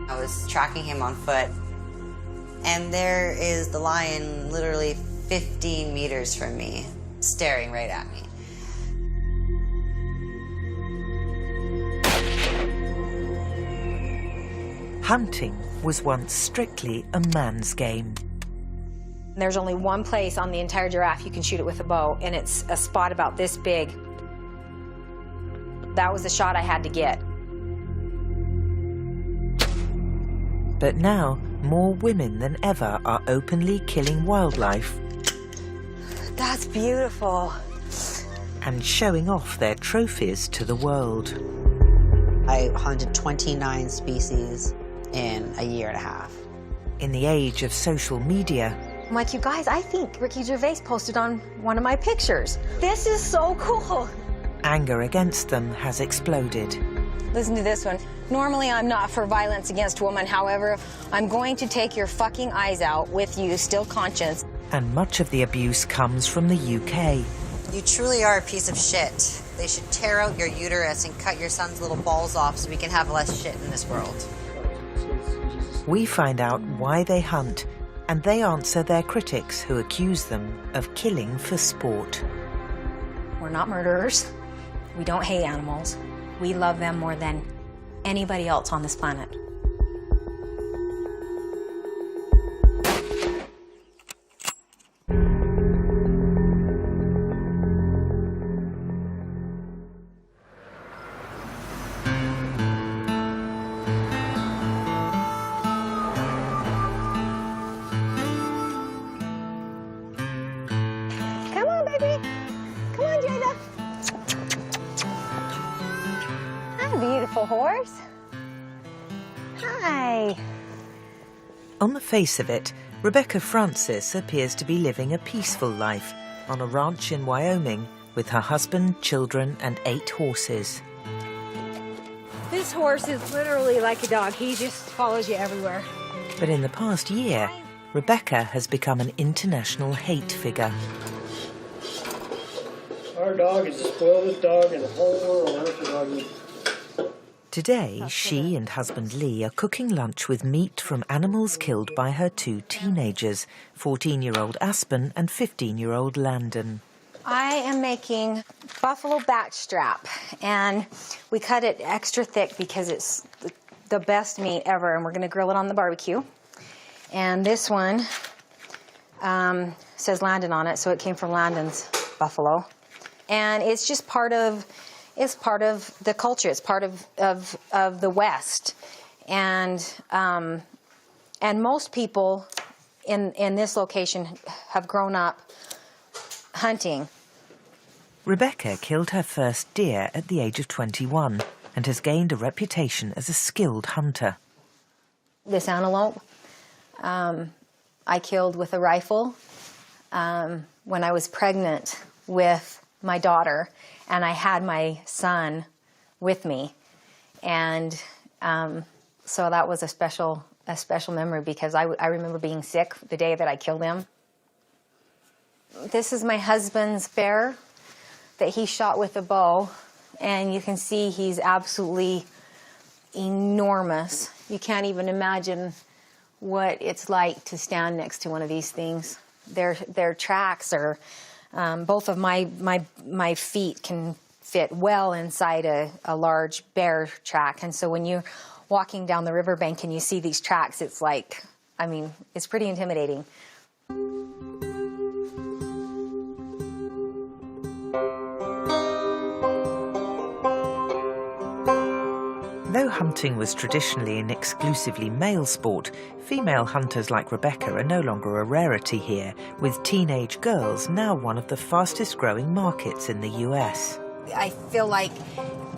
I was tracking him on foot, and there is the lion literally 15 meters from me, staring right at me. Hunting was once strictly a man's game. There's only one place on the entire giraffe you can shoot it with a bow, and it's a spot about this big. That was the shot I had to get. But now, more women than ever are openly killing wildlife. That's beautiful. And showing off their trophies to the world. I hunted 29 species in a year and a half. In the age of social media, I'm like, you guys, I think Ricky Gervais posted on one of my pictures. This is so cool. anger against them has exploded. Listen to this one. Normally, I'm not for violence against women. However, I'm going to take your fucking eyes out with you still conscious. And much of the abuse comes from the UK. You truly are a piece of shit. They should tear out your uterus and cut your son's little balls off so we can have less shit in this world. We find out why they hunt, and they answer their critics who accuse them of killing for sport. We're not murderers. We don't hate animals. We love them more than anybody else on this planet. Come on, baby. Come on, Jada. Hi, beautiful horse. Hi. On the face of it, Rebecca Francis appears to be living a peaceful life on a ranch in Wyoming with her husband, children, and 8 horses. This horse is literally like a dog. He just follows you everywhere. But in the past year, Rebecca has become an international hate figure. Our dog is the spoilest dog in the whole world. Today, she and husband Lee are cooking lunch with meat from animals killed by her 2 teenagers, 14-year-old Aspen and 15-year-old Landon. I am making buffalo backstrap, and we cut it extra thick because it's the best meat ever, and we're going to grill it on the barbecue. And this one says Landon on it, so it came from Landon's buffalo. And it's just part of the culture. It's part of the West, and most people in this location have grown up hunting. Rebecca killed her first deer at the age of 21 and has gained a reputation as a skilled hunter. This antelope I killed with a rifle when I was pregnant with my daughter, and I had my son with me, and so that was a special memory because I remember being sick the day that I killed him. This is my husband's bear that he shot with a bow, and you can see he's absolutely enormous. You can't even imagine what it's like to stand next to one of these things. Their tracks are, both of my feet can fit well inside a large bear track, and so when you're walking down the riverbank and you see these tracks, it's like, I mean, it's pretty intimidating. Though hunting was traditionally an exclusively male sport, female hunters like Rebecca are no longer a rarity here, with teenage girls now one of the fastest growing markets in the US. I feel like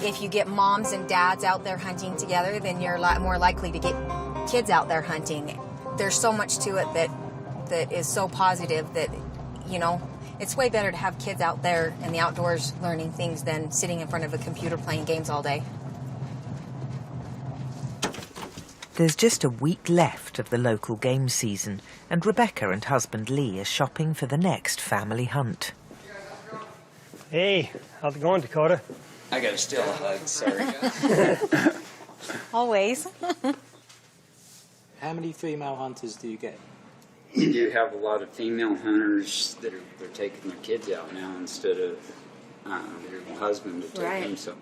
if you get moms and dads out there hunting together, then you're a lot more likely to get kids out there hunting. There's so much to it that is so positive that, you know, it's way better to have kids out there in the outdoors learning things than sitting in front of a computer playing games all day. There's just a week left of the local game season, and Rebecca and husband Lee are shopping for the next family hunt. Hey, how's it going, Dakota? I gotta steal a hug, sorry. Always. How many female hunters do you get? You do have a lot of female hunters that they're taking their kids out now instead of their husband to take them. So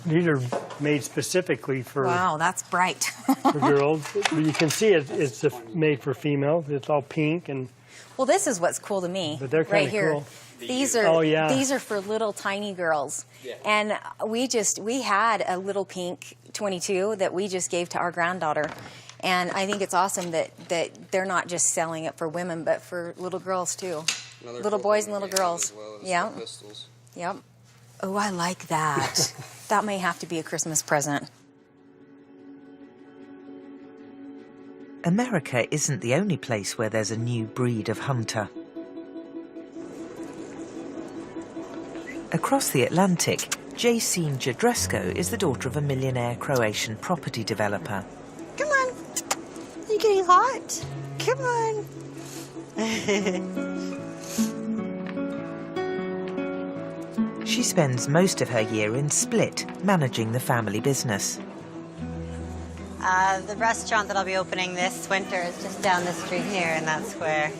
These are made specifically for, Wow, that's bright. for girls. You can see it's made for females. It's all pink and. Well, this is what's cool to me. But they're right kinda here. cool. These are Oh, yeah. these are for little tiny girls. Yeah. And we had a little pink 22 that we just gave to our granddaughter. And I think it's awesome that they're not just selling it for women, but for little girls too. Little boys and little girls. Yeah. Yep. Oh, I like that. That may have to be a Christmas present. America isn't the only place where there's a new breed of hunter. Across the Atlantic, Jacine Jadresko is the daughter of a millionaire Croatian property developer. Come on. Are you getting hot? Come on. She spends most of her year in Split, managing the family business. The restaurant that I'll be opening this winter is just down the street here in that square.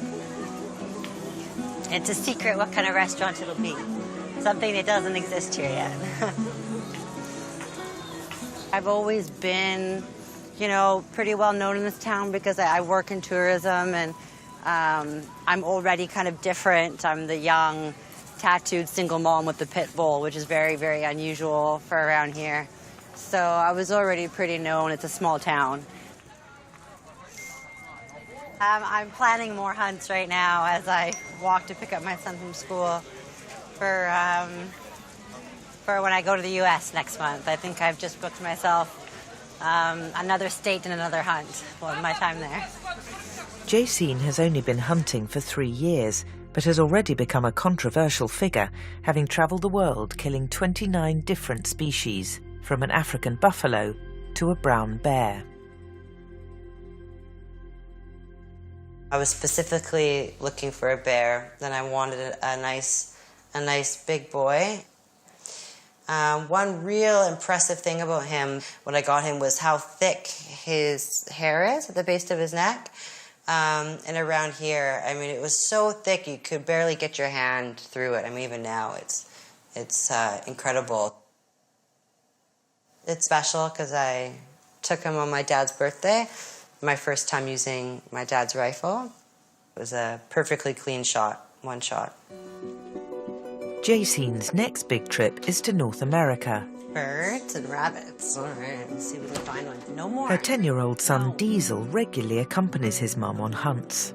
It's a secret what kind of restaurant it'll be. Something that doesn't exist here yet. I've always been, you know, pretty well known in this town because I work in tourism, and I'm already kind of different. I'm the young, tattooed single mom with the pit bull, which is very, very unusual for around here. So I was already pretty known. It's a small town. I'm planning more hunts right now as I walk to pick up my son from school for when I go to the U.S. next month. I think I've just booked myself another state and another hunt for my time there. Jacine has only been hunting for 3 years, but has already become a controversial figure, having travelled the world killing 29 different species, from an African buffalo to a brown bear. I was specifically looking for a bear, then I wanted a nice big boy. One real impressive thing about him when I got him was how thick his hair is at the base of his neck. And around here, I mean, it was so thick you could barely get your hand through it. I mean, even now, it's incredible. It's special because I took him on my dad's birthday, my first time using my dad's rifle. It was a perfectly clean shot, one shot. Jacine's next big trip is to North America. Birds and rabbits. All right, let's see if we can find one. No more. Her 10-year-old son Diesel regularly accompanies his mum on hunts.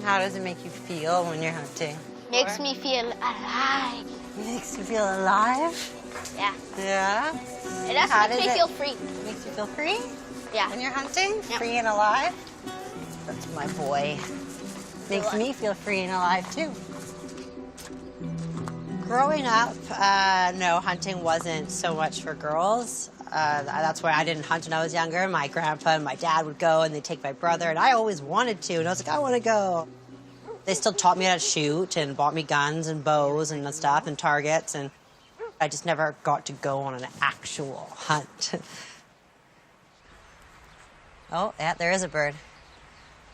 How does it make you feel when you're hunting? Makes me feel alive. It makes you feel alive? Yeah. Yeah? It also How makes does me it- feel free. Makes you feel free Yeah. when you're hunting? Yep. Free and alive? That's my boy. Makes me feel free and alive, too. Growing up, no, hunting wasn't so much for girls. That's why I didn't hunt when I was younger. My grandpa and my dad would go, and they'd take my brother, and I always wanted to, and I was like, I want to go. They still taught me how to shoot and bought me guns and bows and stuff and targets, and I just never got to go on an actual hunt. Oh, yeah, there is a bird.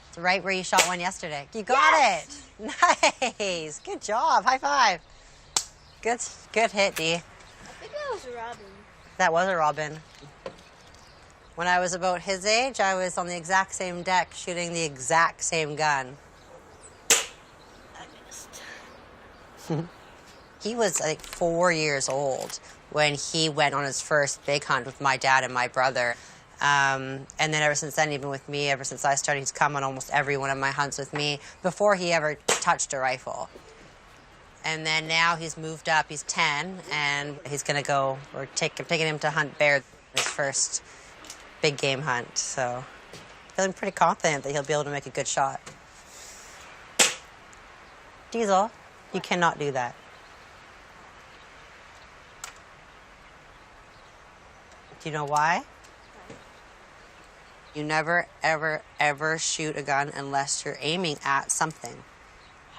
It's right where you shot one yesterday. You got it. Nice. Good job. High five. Good hit, Dee. I think that was a robin. That was a robin. When I was about his age, I was on the exact same deck shooting the exact same gun. I missed. He was like 4 years old when he went on his first big hunt with my dad and my brother. And then ever since then, even with me, ever since I started, he's come on almost every one of my hunts with me before he ever touched a rifle. And then now he's moved up, he's 10, and he's gonna go, we're taking him to hunt bear, his first big game hunt. So feeling pretty confident that he'll be able to make a good shot. Diesel, you cannot do that. Do you know why? You never, ever, ever shoot a gun unless you're aiming at something.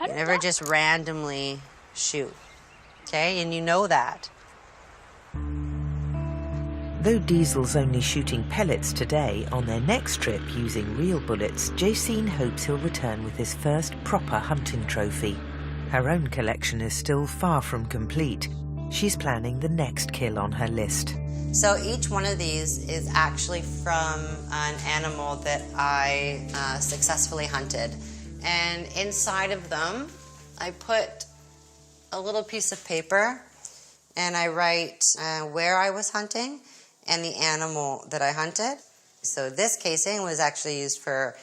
You never just randomly shoot, okay? And you know that. Although Diesel's only shooting pellets today, on their next trip using real bullets, Jacine hopes he'll return with his first proper hunting trophy. Her own collection is still far from complete. She's planning the next kill on her list. So each one of these is actually from an animal that I successfully hunted. And inside of them, I put a little piece of paper and I write where I was hunting and the animal that I hunted. So this casing was actually used for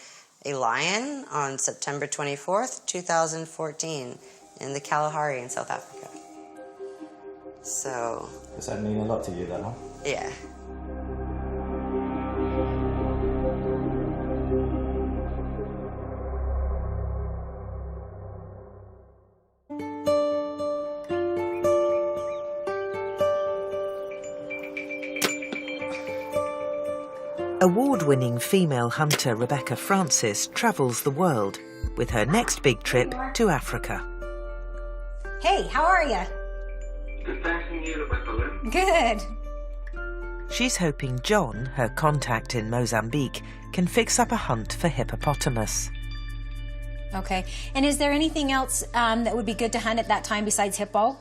a lion on September 24th, 2014 in the Kalahari in South Africa. So... Does that mean a lot to you, that one? Yeah. Award-winning female hunter Rebecca Francis travels the world with her next big trip to Africa. Hey, how are you? Good, thanks, and you, Rebecca. Good. She's hoping John, her contact in Mozambique, can fix up a hunt for hippopotamus. Okay. And is there anything else that would be good to hunt at that time besides hippo?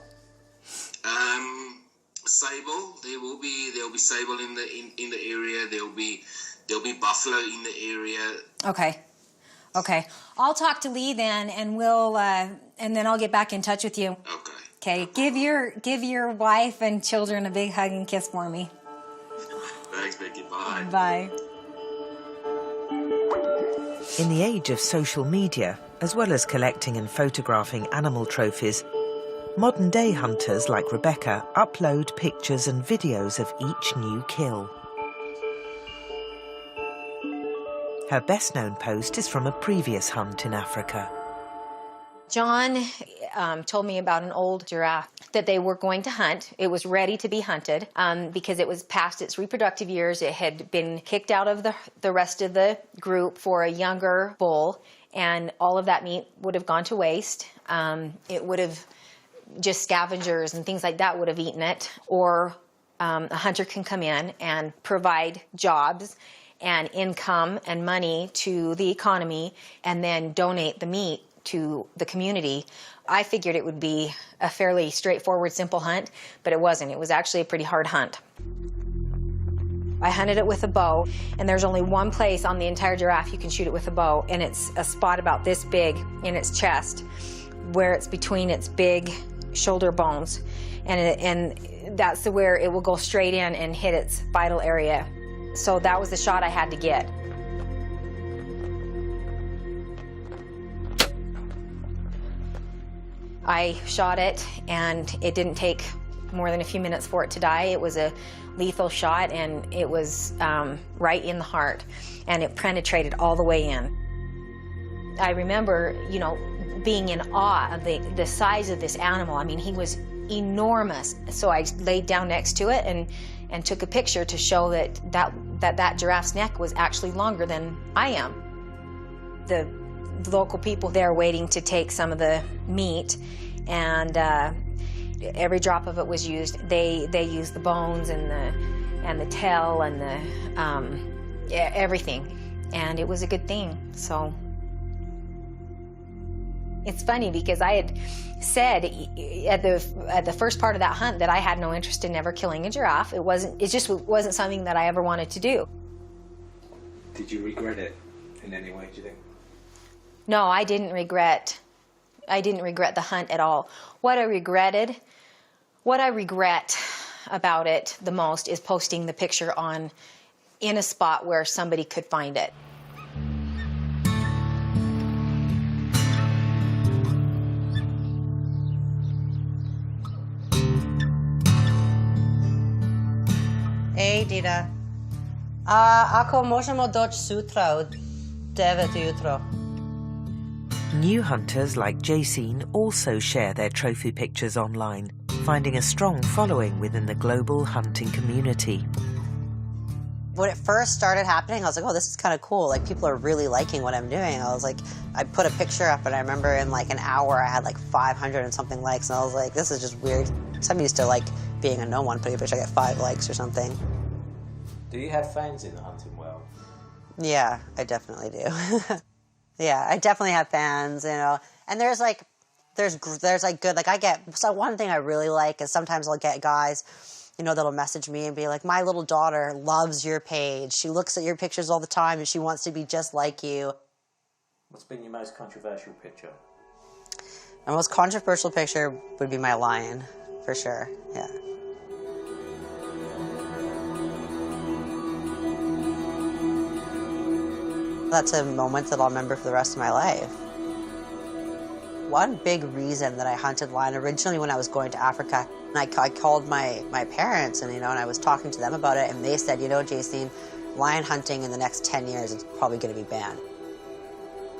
Sable. There'll be sable in the area. There'll be buffalo in the area. Okay. Okay. I'll talk to Lee then, and we'll and then I'll get back in touch with you. Okay. Okay. Give your wife and children a big hug and kiss for me. Thanks, Becky. Bye. Bye. In the age of social media, as well as collecting and photographing animal trophies, modern-day hunters like Rebecca upload pictures and videos of each new kill. Her best-known post is from a previous hunt in Africa. John told me about an old giraffe that they were going to hunt. It was ready to be hunted because it was past its reproductive years. It had been kicked out of the rest of the group for a younger bull, and all of that meat would have gone to waste. It would have just scavengers and things like that would have eaten it, or a hunter can come in and provide jobs and income and money to the economy and then donate the meat to the community. I figured it would be a fairly straightforward, simple hunt, but it wasn't. It was actually a pretty hard hunt. I hunted it with a bow, and there's only one place on the entire giraffe you can shoot it with a bow, and it's a spot about this big in its chest, where it's between its big shoulder bones, and that's where it will go straight in and hit its vital area. So that was the shot I had to get. I shot it, and it didn't take more than a few minutes for it to die. It was a lethal shot, and it was right in the heart, and it penetrated all the way in. I remember, being in awe of the size of this animal. I mean, he was enormous. So I laid down next to it and took a picture to show that giraffe's neck was actually longer than I am. The local people there waiting to take some of the meat, and every drop of it was used. They used the bones and the tail and the everything, and it was a good thing. So it's funny because I had said at the first part of that hunt that I had no interest in ever killing a giraffe. It just wasn't something that I ever wanted to do. Did you regret it in any way, do you think? No, I didn't regret the hunt at all. What I regret about it the most is posting the picture in a spot where somebody could find it. Hey, Dita. Ako možemo doći sutra od 9 ujutro. New hunters like Jacine also share their trophy pictures online, finding a strong following within the global hunting community. When it first started happening, I was like, oh, this is kind of cool. Like, people are really liking what I'm doing. I was like, I put a picture up, and I remember in like an hour, I had like 500 and something likes, and I was like, this is just weird. So I'm used to like being a no one, putting a picture, I get 5 likes or something. Do you have fans in the hunting world? Yeah, I definitely do. Yeah, I definitely have fans, you know. And there's like good, like I get, so one thing I really like is sometimes I'll get guys, you know, that'll message me and be like, my little daughter loves your page. She looks at your pictures all the time and she wants to be just like you. What's been your most controversial picture? My most controversial picture would be my lion, for sure, yeah. That's a moment that I'll remember for the rest of my life. One big reason that I hunted lion originally when I was going to Africa, and I called my parents and, you know, and I was talking to them about it, and they said, you know, Jacine, lion hunting in the next 10 years is probably going to be banned.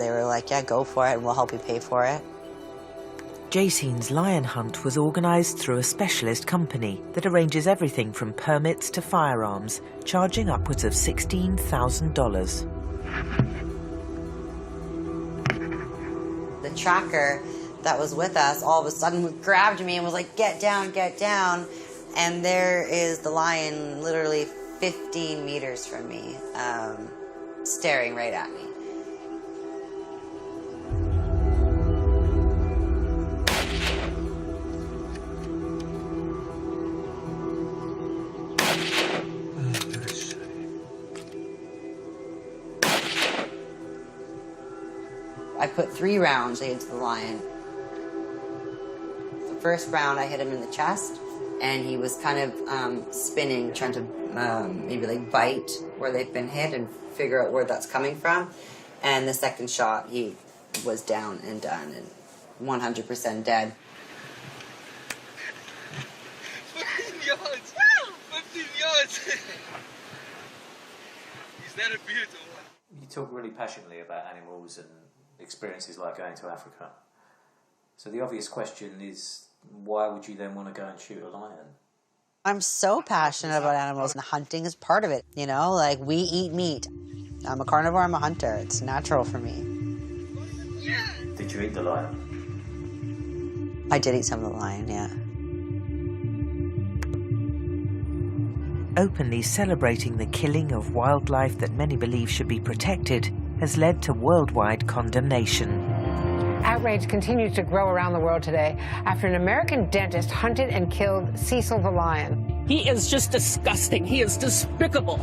They were like, yeah, go for it and we'll help you pay for it. Jacine's lion hunt was organised through a specialist company that arranges everything from permits to firearms, charging upwards of $16,000. The tracker that was with us all of a sudden grabbed me and was like, get down, get down. And there is the lion literally 15 meters from me, staring right at me. I put 3 rounds into the lion. The first round I hit him in the chest, and he was kind of spinning, trying to maybe like bite where they've been hit and figure out where that's coming from. And the second shot, he was down and done and 100% dead. 15 yards! 15 yards! Is that a beautiful one? You talk really passionately about animals and experiences like going to Africa. So the obvious question is, why would you then want to go and shoot a lion? I'm so passionate about animals, and hunting is part of it, you know? Like, we eat meat. I'm a carnivore, I'm a hunter. It's natural for me. Did you eat the lion? I did eat some of the lion, yeah. Openly celebrating the killing of wildlife that many believe should be protected has led to worldwide condemnation. Outrage continues to grow around the world today after an American dentist hunted and killed Cecil the lion. He is just disgusting. He is despicable.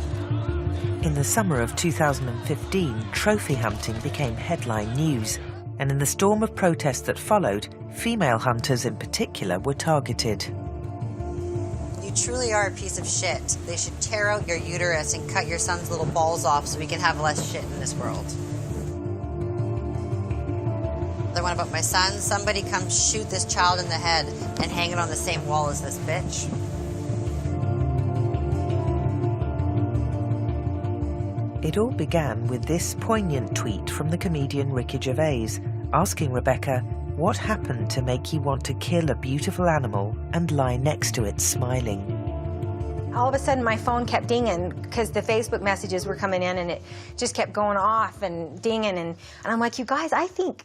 In the summer of 2015, trophy hunting became headline news, and in the storm of protests that followed, female hunters in particular were targeted. You truly are a piece of shit. They should tear out your uterus and cut your son's little balls off so we can have less shit in this world. The one about my son, somebody come shoot this child in the head and hang it on the same wall as this bitch. It all began with this poignant tweet from the comedian Ricky Gervais, asking Rebecca what happened to make you want to kill a beautiful animal and lie next to it smiling. All of a sudden my phone kept dinging because the Facebook messages were coming in and it just kept going off and dinging, and I'm like, you guys, I think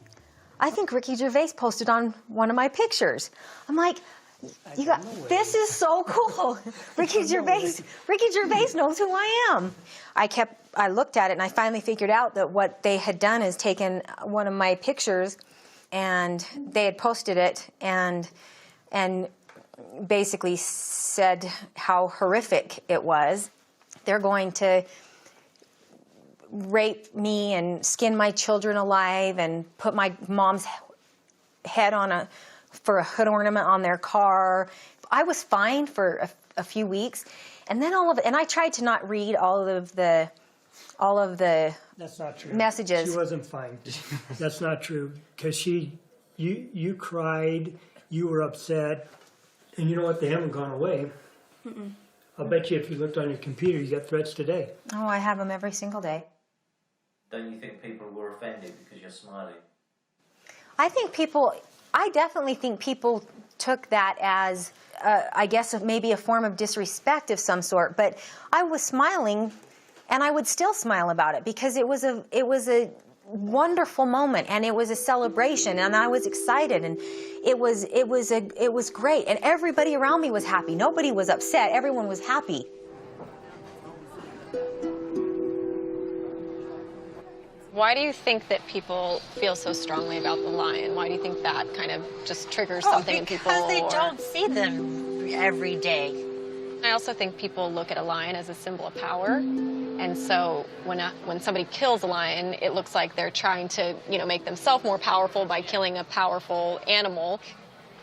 Ricky Gervais posted on one of my pictures. I'm like, you got, this is so cool. Ricky Gervais knows who I am. I looked at it and I finally figured out that what they had done is taken one of my pictures and they had posted it and basically said how horrific it was. They're going to rape me and skin my children alive and put my mom's head on for a hood ornament on their car. I was fine for a few weeks, and then and I tried to not read all of the That's not true. messages. She wasn't fine. That's not true, because you cried, you were upset, and you know what? They haven't gone away. Mm-mm. I'll bet you if you looked on your computer, you got threats today. Oh, I have them every single day. Don't you think people were offended because you're smiling? I definitely think people took that as, I guess, maybe a form of disrespect of some sort. But I was smiling, and I would still smile about it because it was a wonderful moment, and it was a celebration, and I was excited, and it was great, and everybody around me was happy. Nobody was upset. Everyone was happy. Why do you think that people feel so strongly about the lion? Why do you think that kind of just triggers something in people? Because they don't see them every day. I also think people look at a lion as a symbol of power. And so when somebody kills a lion, it looks like they're trying to, make themselves more powerful by killing a powerful animal.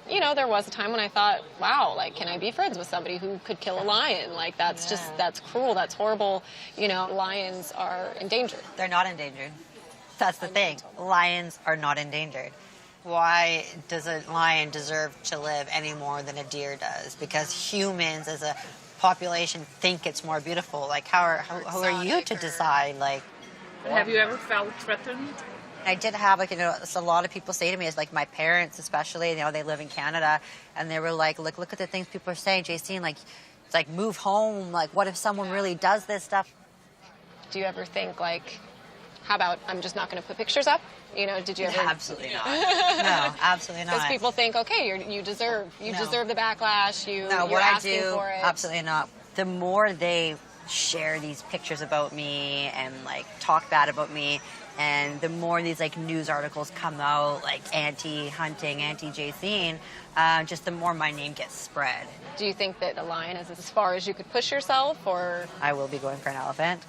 There was a time when I thought, wow, can I be friends with somebody who could kill a lion? That's cruel, that's horrible. Lions are endangered. They're not endangered. That's the thing. Lions are not endangered. Why does a lion deserve to live any more than a deer does? Because humans as a population think it's more beautiful. Who are you to decide? Have you ever felt threatened? I did have, a lot of people say to me, it's my parents especially, they live in Canada, and they were like, look at the things people are saying, Jacine, it's move home, what if someone really does this stuff? Do you ever think, how about I'm just not going to put pictures up? Did you ever? Absolutely not. No, absolutely not. Because people think, okay, you deserve the backlash, you're what asking I do, for it. Absolutely not. The more they share these pictures about me and talk bad about me, and the more these news articles come out, anti-hunting, anti-Jacine, just the more my name gets spread. Do you think that a lion is as far as you could push yourself, or? I will be going for an elephant,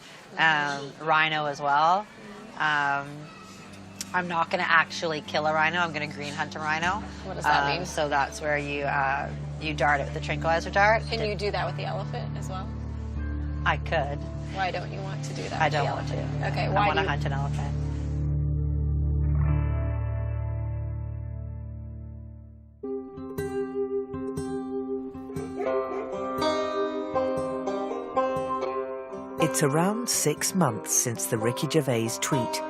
rhino as well. I'm not going to actually kill a rhino. I'm going to green hunt a rhino. What does that mean? So that's where you dart it with the tranquilizer dart. Can you do that with the elephant as well? I could. Why don't you want to do that? I don't want to. Okay, why I want to hunt an elephant. It's around 6 months since the Ricky Gervais tweet,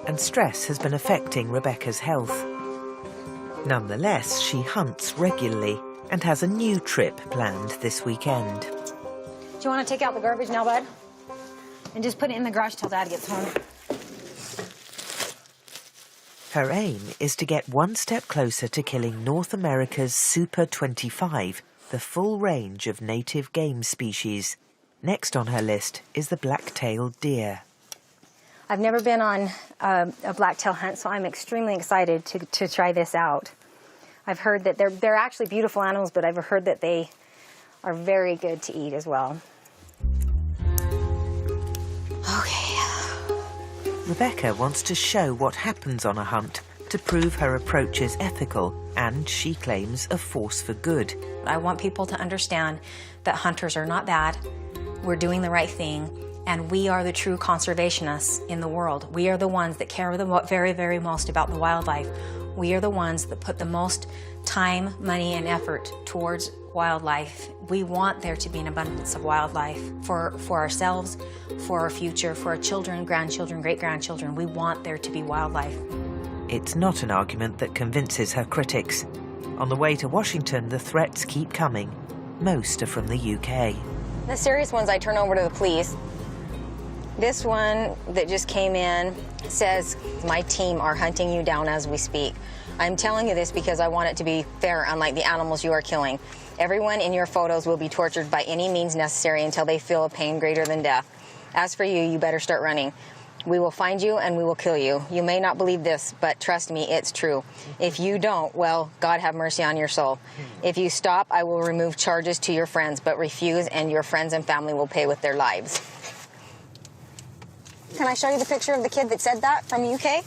and stress has been affecting Rebecca's health. Nonetheless, she hunts regularly and has a new trip planned this weekend. Do you want to take out the garbage now, bud? And just put it in the garage till Dad gets home. Her aim is to get one step closer to killing North America's Super 25, the full range of native game species. Next on her list is the black-tailed deer. I've never been on a black-tail hunt, so I'm extremely excited to try this out. I've heard that they're actually beautiful animals, but I've heard that they are very good to eat as well. Okay. Rebecca wants to show what happens on a hunt to prove her approach is ethical and, she claims, a force for good. I want people to understand that hunters are not bad. We're doing the right thing, and we are the true conservationists in the world. We are the ones that care the very, very most about the wildlife. We are the ones that put the most time, money, and effort towards wildlife. We want there to be an abundance of wildlife for ourselves, for our future, for our children, grandchildren, great-grandchildren. We want there to be wildlife. It's not an argument that convinces her critics. On the way to Washington, the threats keep coming. Most are from the UK. The serious ones I turn over to the police. This one that just came in says, my team are hunting you down as we speak. I'm telling you this because I want it to be fair, unlike the animals you are killing. Everyone in your photos will be tortured by any means necessary until they feel a pain greater than death. As for you, you better start running. We will find you and we will kill you. You may not believe this, but trust me, it's true. If you don't, well, God have mercy on your soul. If you stop, I will remove charges to your friends, but refuse and your friends and family will pay with their lives. Can I show you the picture of the kid that said that from UK?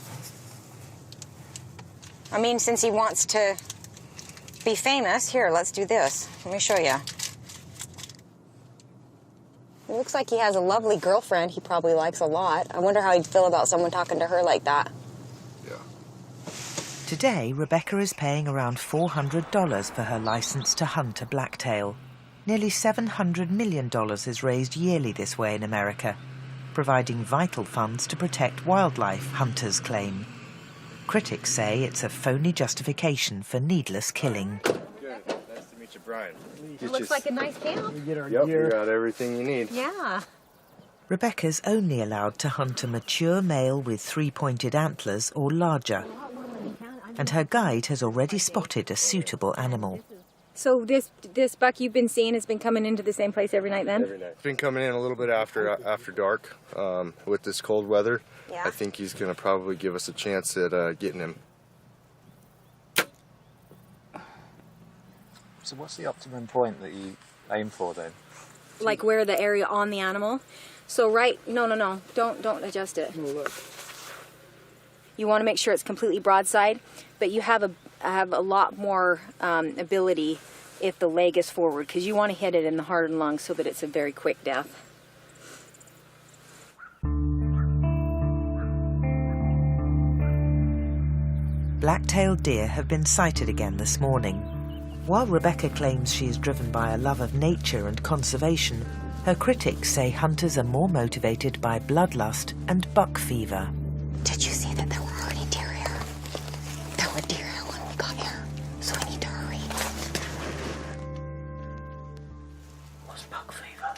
I mean, since he wants to be famous, here, let's do this. Let me show you. It looks like he has a lovely girlfriend he probably likes a lot. I wonder how he'd feel about someone talking to her like that. Yeah. Today, Rebecca is paying around $400 for her license to hunt a blacktail. Nearly $700 million is raised yearly this way in America, providing vital funds to protect wildlife, hunters claim. Critics say it's a phony justification for needless killing. Good. Nice to meet you, Brian. It looks like a nice camp. Yep, you got everything you need. Yeah. Rebecca's only allowed to hunt a mature male with 3-pointed antlers or larger, and her guide has already spotted a suitable animal. So this buck you've been seeing has been coming into the same place every night then? Every night. It's been coming in a little bit after dark with this cold weather. Yeah. I think he's going to probably give us a chance at getting him. So what's the optimum point that you aim for then? Like where the area on the animal? So no, don't adjust it. Oh, look. You want to make sure it's completely broadside, but you have a lot more ability if the leg is forward, because you want to hit it in the heart and lungs so that it's a very quick death. Black-tailed deer have been sighted again this morning. While Rebecca claims she is driven by a love of nature and conservation, her critics say hunters are more motivated by bloodlust and buck fever. Did you see that there were already deer here? There were deer here when we got here, so we need to hurry. What's buck fever?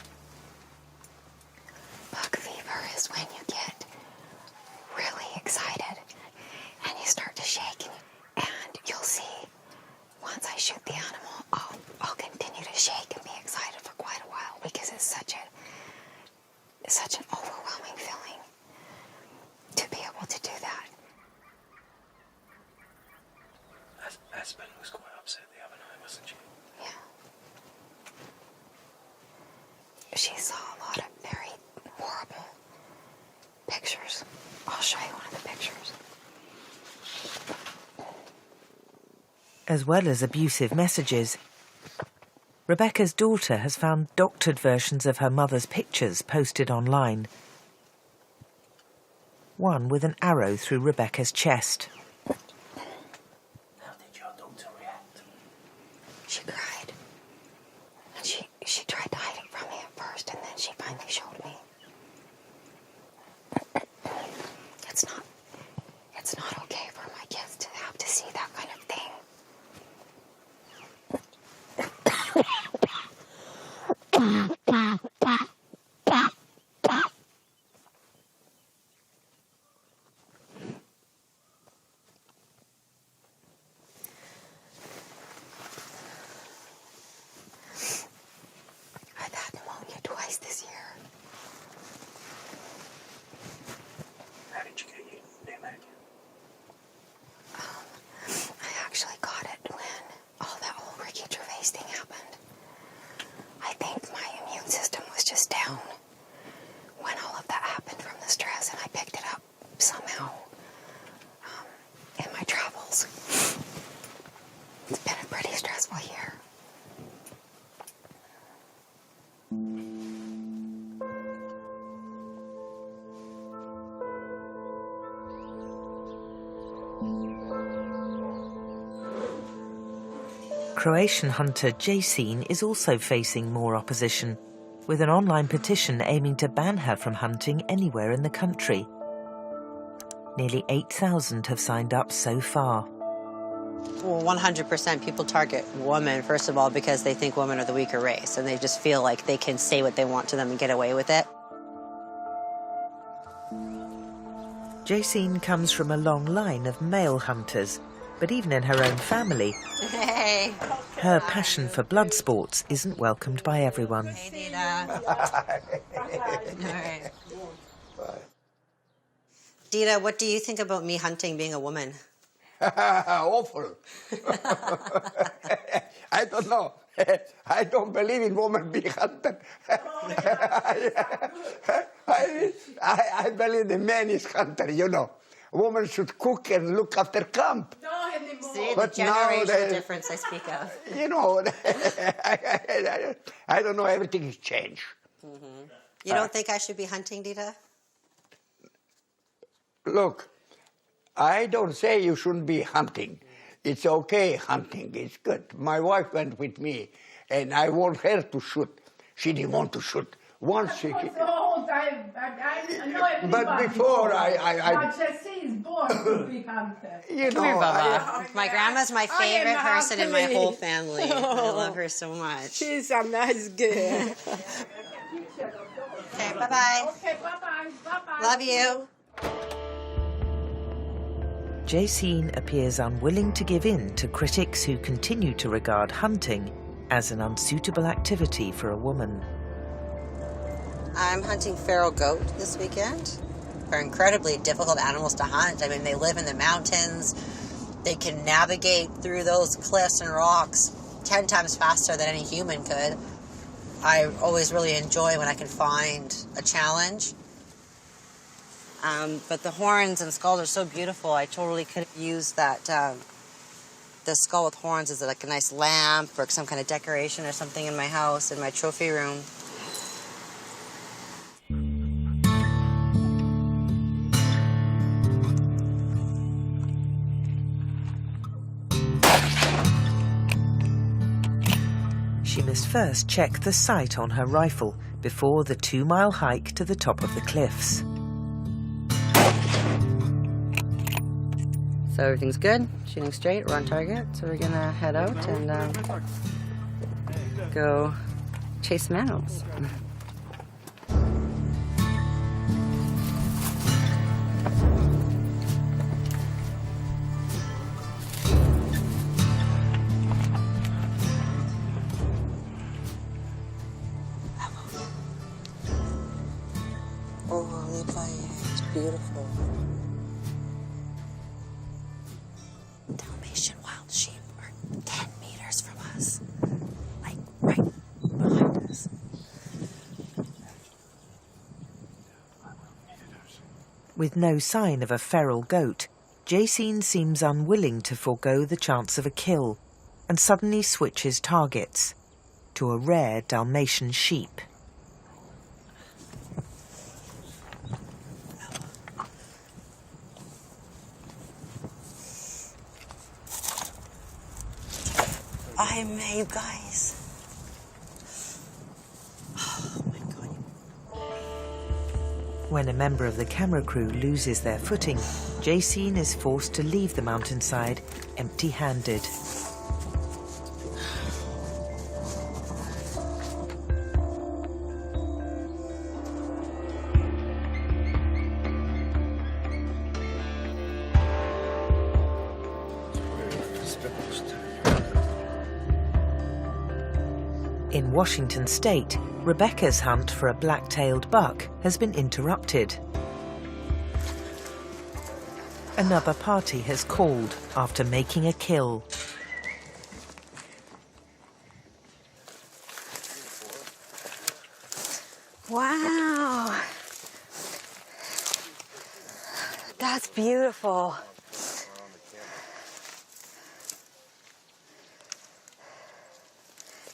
Buck fever is when you get really excited and you start to shake, and you'll see once I shoot the animal, I'll continue to shake and be excited for quite a while because it's such an overwhelming feeling to be able to do that. Aspen was quite upset the other night, wasn't she? Yeah. She saw a lot of very horrible pictures. I'll show you one of the pictures. As well as abusive messages, Rebecca's daughter has found doctored versions of her mother's pictures posted online. One with an arrow through Rebecca's chest. How did your daughter react? She cried. And she tried to hide it from me at first, and then she finally showed me. It's not okay for my kids to have to see that kind of thing. I've had pneumonia twice this year. How did you get your pneumonia? I actually got it when all that whole Ricky Gervais thing happened. I think my immune system was just down when all of that happened from the stress, and I picked it up somehow in my travels. It's been a pretty stressful year. Croatian hunter Jacine is also facing more opposition, with an online petition aiming to ban her from hunting anywhere in the country. Nearly 8,000 have signed up so far. Well, 100% people target women, first of all, because they think women are the weaker race, and they just feel like they can say what they want to them and get away with it. Jacine comes from a long line of male hunters, but even in her own family, Hey. her passion for blood sports isn't welcomed by everyone. Hey, Dita. All right. Dita, what do you think about me hunting being a woman? Awful. I don't know. I don't believe in women being hunted. I believe the man is hunter, you know. Women should cook and look after camp. See, But the now generational difference I speak of. You know, I don't know, everything has changed. Mm-hmm. You don't think I should be hunting, Dita? Look, I don't say you shouldn't be hunting. It's okay hunting, it's good. My wife went with me, and I want her to shoot. She didn't want to shoot. Once she... The whole time, I know everybody. But before But Jesse is born to be hunter. You Come here, know, Bubba. My grandma's my favorite person in my whole family. I love her so much. She's a nice girl. Okay, bye-bye. Okay, bye-bye. Bye-bye. Love you. Jacine appears unwilling to give in to critics who continue to regard hunting as an unsuitable activity for a woman. I'm hunting feral goat this weekend. They're incredibly difficult animals to hunt. I mean, they live in the mountains. They can navigate through those cliffs and rocks 10 times faster than any human could. I always really enjoy when I can find a challenge. But the horns and skulls are so beautiful. I totally could use that, the skull with horns as like a nice lamp or some kind of decoration or something in my house, in my trophy room. She must first check the sight on her rifle before the 2-mile hike to the top of the cliffs. So everything's good, shooting straight, we're on target. So we're gonna head out and go chase some animals. Oh, look at it, it's beautiful. Dalmatian wild sheep are 10 meters from us, like right behind us. With no sign of a feral goat, Jacine seems unwilling to forego the chance of a kill and suddenly switches targets to a rare Dalmatian sheep. I may, you guys. Oh my God. When a member of the camera crew loses their footing, Jacine is forced to leave the mountainside empty-handed. In Washington state, Rebecca's hunt for a black-tailed buck has been interrupted. Another party has called after making a kill. Wow. That's beautiful.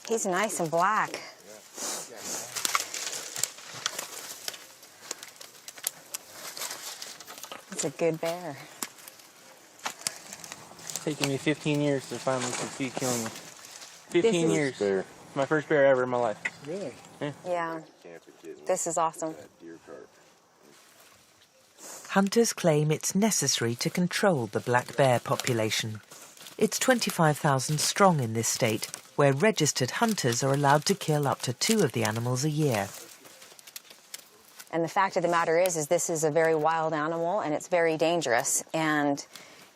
He's nice and black. It's a good bear. It's taken me 15 years to finally succeed killing him. 15 years. Bear. My first bear ever in my life. Really? Yeah. Yeah. This is awesome. Hunters claim it's necessary to control the black bear population. It's 25,000 strong in this state, where registered hunters are allowed to kill up to 2 of the animals a year. And the fact of the matter is this is a very wild animal and it's very dangerous. And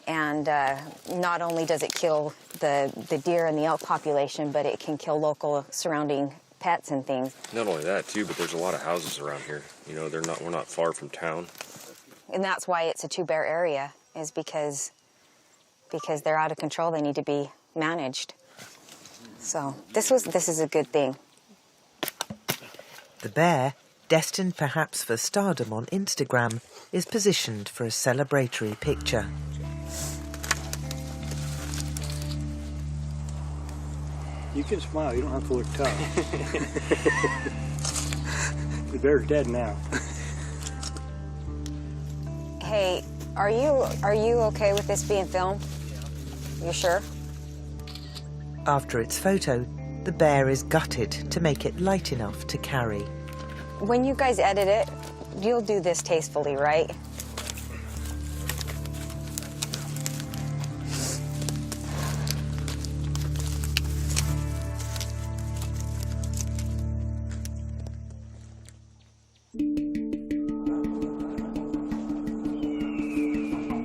not only does it kill the deer and the elk population, but it can kill local surrounding pets and things. Not only that too, but there's a lot of houses around here. You know, we're not far from town. And that's why it's a 2-bear area, is because they're out of control. They need to be managed. So this is a good thing. The bear, destined perhaps for stardom on Instagram, is positioned for a celebratory picture. You can smile, you don't have to look tough. The bear's dead now. Hey, are you okay with this being filmed? You sure? After its photo, the bear is gutted to make it light enough to carry. When you guys edit it, you'll do this tastefully, right?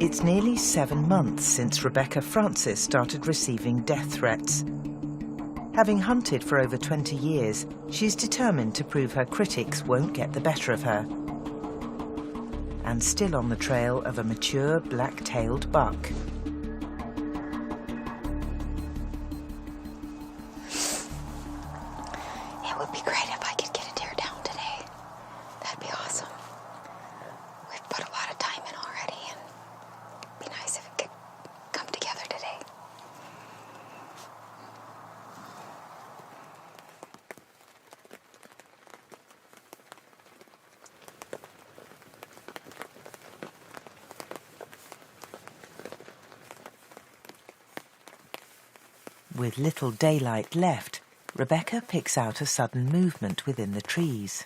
It's nearly 7 months since Rebecca Francis started receiving death threats. Having hunted for over 20 years, she's determined to prove her critics won't get the better of her. And still on the trail of a mature black-tailed buck. It would be great if I could get a deer down today. That'd be awesome. We've put a lot of time in already, and it'd be nice if it could come together today. With little daylight left, Rebecca picks out a sudden movement within the trees.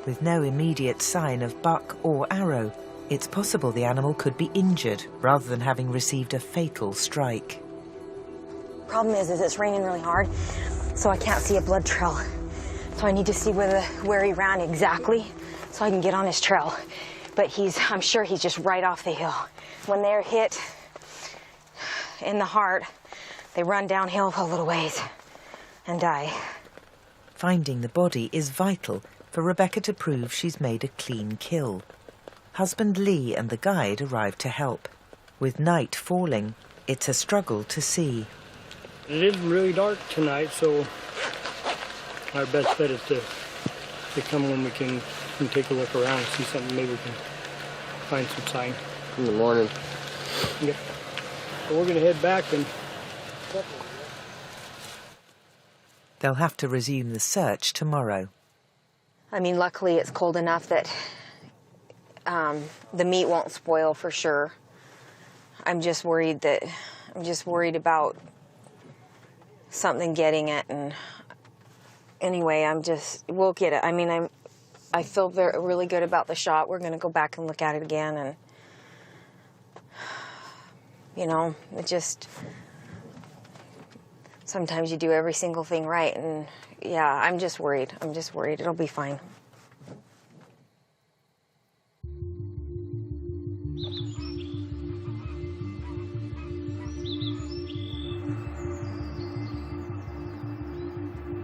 With no immediate sign of buck or arrow, it's possible the animal could be injured rather than having received a fatal strike. Problem is it's raining really hard, so I can't see a blood trail. So I need to see where he ran exactly so I can get on his trail. But I'm sure he's just right off the hill. When they're hit in the heart, they run downhill a little ways and die. Finding the body is vital for Rebecca to prove she's made a clean kill. Husband Lee and the guide arrive to help. With night falling, it's a struggle to see. It is really dark tonight, so our best bet is to come when we can take a look around and see something. Maybe we can find some sign. In the morning. Yep. So we're going to head back and... They'll have to resume the search tomorrow. I mean, luckily it's cold enough that the meat won't spoil for sure. I'm just worried about something getting it, and anyway, we'll get it. I mean, I feel really good about the shot. We're going to go back and look at it again, and you know, sometimes you do every single thing right, and yeah, I'm just worried. It'll be fine.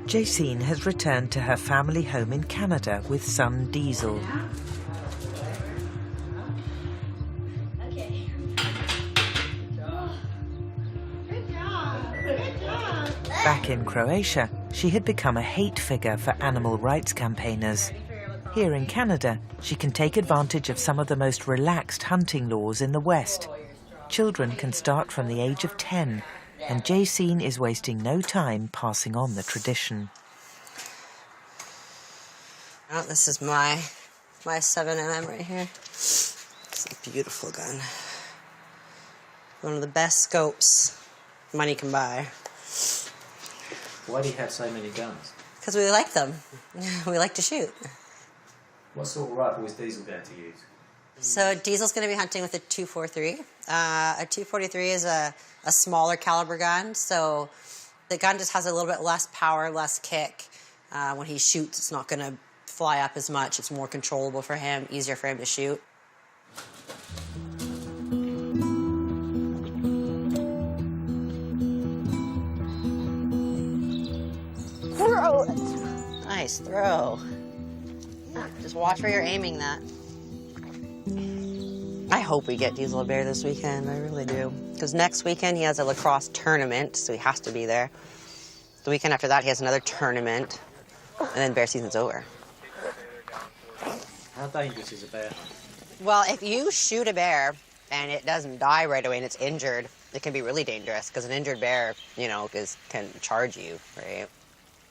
Jacine has returned to her family home in Canada with son Diesel. Back in Croatia, she had become a hate figure for animal rights campaigners. Here in Canada, she can take advantage of some of the most relaxed hunting laws in the West. Children can start from the age of 10, and Jacine is wasting no time passing on the tradition. Oh, this is my 7mm right here. It's a beautiful gun. One of the best scopes money can buy. Why do you have so many guns? Because we like them. We like to shoot. What sort of rifle is Diesel going to use? So Diesel's going to be hunting with a .243. A .243 is a smaller caliber gun, so the gun just has a little bit less power, less kick. When he shoots, it's not going to fly up as much. It's more controllable for him, easier for him to shoot. Throw it. Nice throw. Just watch where you're aiming that. I hope we get Diesel a bear this weekend. I really do. Because next weekend he has a lacrosse tournament, so he has to be there. The weekend after that he has another tournament, and then bear season's over. How dangerous is a bear? Well, if you shoot a bear and it doesn't die right away and it's injured, it can be really dangerous because an injured bear, you know, can charge you, right?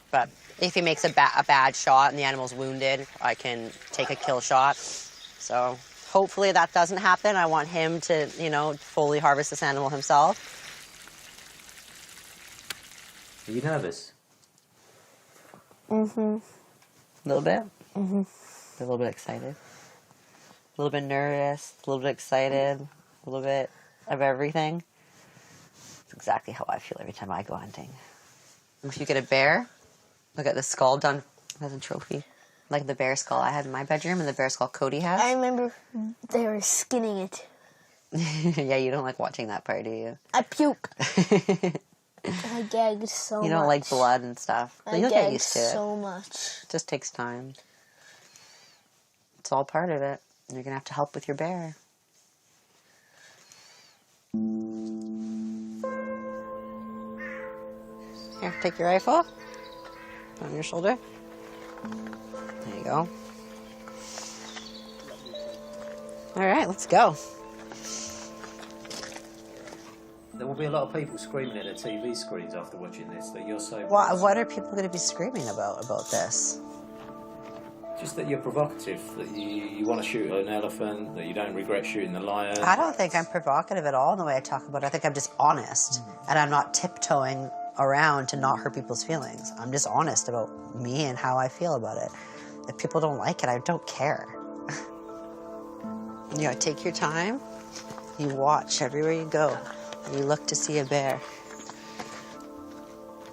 But if he makes a bad shot and the animal's wounded, I can take a kill shot. So hopefully that doesn't happen. I want him to, you know, fully harvest this animal himself. Are you nervous? Mm-hmm. A little bit. Mm-hmm. A little bit excited. A little bit nervous. A little bit excited. A little bit of everything. It's exactly how I feel every time I go hunting. If you get a bear, look at the skull done as a trophy. Like the bear skull I had in my bedroom and the bear skull Cody has. I remember they were skinning it. Yeah, you don't like watching that part, do you? I puke. I gagged so much. You don't like blood and stuff. I You'll get gagged used to it. so much. It just takes time. It's all part of it. You're going to have to help with your bear. Here, take your rifle. On your shoulder. There you go. All right, let's go. There will be a lot of people screaming at their TV screens after watching this that you're so... What are people going to be screaming about this? Just that you're provocative, that you want to shoot an elephant, that you don't regret shooting the lion. I don't think I'm provocative at all in the way I talk about it. I think I'm just honest, and I'm not tiptoeing around to not hurt people's feelings. I'm just honest about me and how I feel about it. If people don't like it, I don't care. You gotta take your time. You watch everywhere you go. You look to see a bear.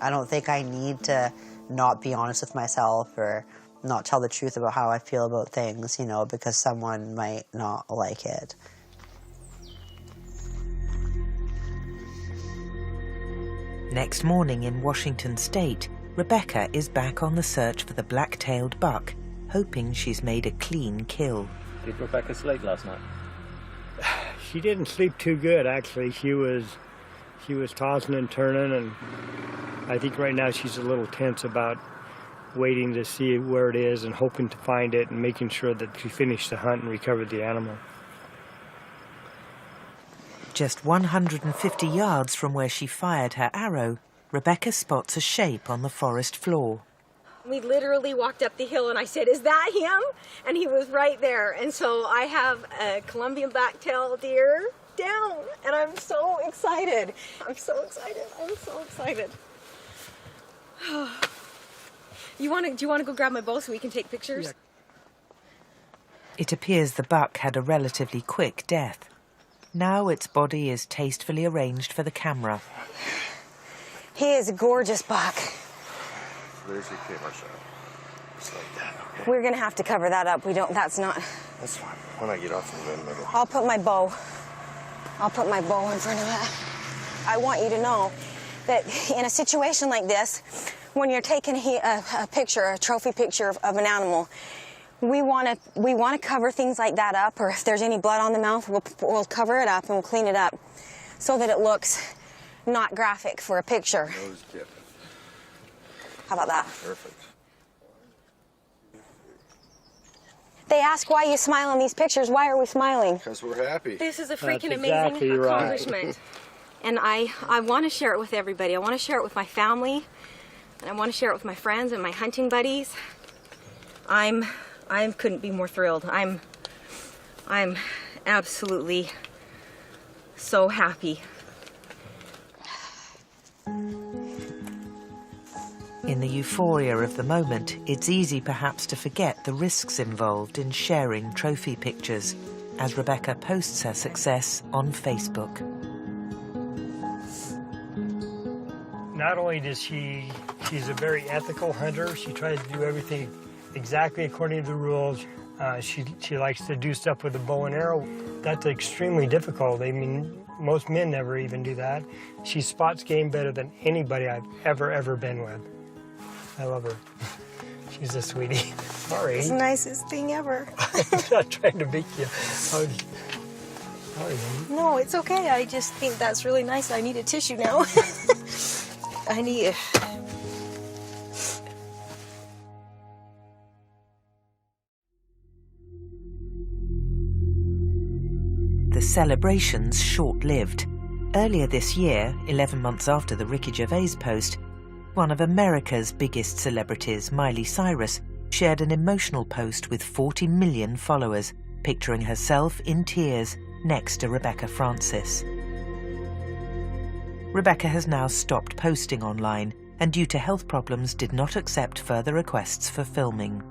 I don't think I need to not be honest with myself or not tell the truth about how I feel about things, you know, because someone might not like it. Next morning in Washington State, Rebecca is back on the search for the black-tailed buck, hoping she's made a clean kill. Did Rebecca sleep last night? She didn't sleep too good, actually. She was tossing and turning, and I think right now she's a little tense about waiting to see where it is and hoping to find it and making sure that she finished the hunt and recovered the animal. Just 150 yards from where she fired her arrow, Rebecca spots a shape on the forest floor. We literally walked up the hill and I said, "Is that him?" And he was right there. And so I have a Colombian black-tailed deer down, and I'm so excited. I'm so excited. I'm so excited. Do you want to go grab my bow so we can take pictures? Yeah. It appears the buck had a relatively quick death. Now its body is tastefully arranged for the camera. He is a gorgeous buck. There's your camera shot. Just like that, okay? We're going to have to cover that up. That's not... That's fine. When I get off in the middle. I'll put my bow in front of that. I want you to know that in a situation like this, when you're taking a picture, a trophy picture of an animal, we want to cover things like that up, or if there's any blood on the mouth, we'll cover it up and we'll clean it up so that it looks not graphic for a picture. Nose tip. How about that? Perfect. They ask why you smile in these pictures. Why are we smiling? Because we're happy. This is a freaking That's exactly amazing right. accomplishment. And I want to share it with everybody. I want to share it with my family, and I want to share it with my friends and my hunting buddies. I couldn't be more thrilled. I'm absolutely so happy. In the euphoria of the moment, it's easy perhaps to forget the risks involved in sharing trophy pictures, as Rebecca posts her success on Facebook. Not only does she's a very ethical hunter, she tries to do everything exactly according to the rules. She likes to do stuff with a bow and arrow. That's extremely difficult. I mean, most men never even do that. She spots game better than anybody I've ever been with. I love her. She's a sweetie. Sorry. It's the nicest thing ever. I'm not trying to make you. Sorry. No, it's okay. I just think that's really nice. I need a tissue now. I need it. The celebration's short-lived. Earlier this year, 11 months after the Ricky Gervais post, one of America's biggest celebrities, Miley Cyrus, shared an emotional post with 40 million followers, picturing herself in tears next to Rebecca Francis. Rebecca has now stopped posting online and due to health problems did not accept further requests for filming.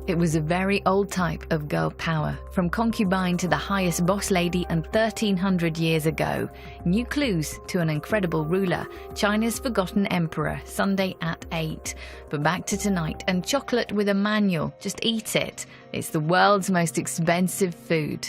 It was a very old type of girl power, from concubine to the highest boss lady and 1300 years ago. New clues to an incredible ruler, China's forgotten emperor, Sunday at 8. But back to tonight, and chocolate with a manual, just eat it. It's the world's most expensive food.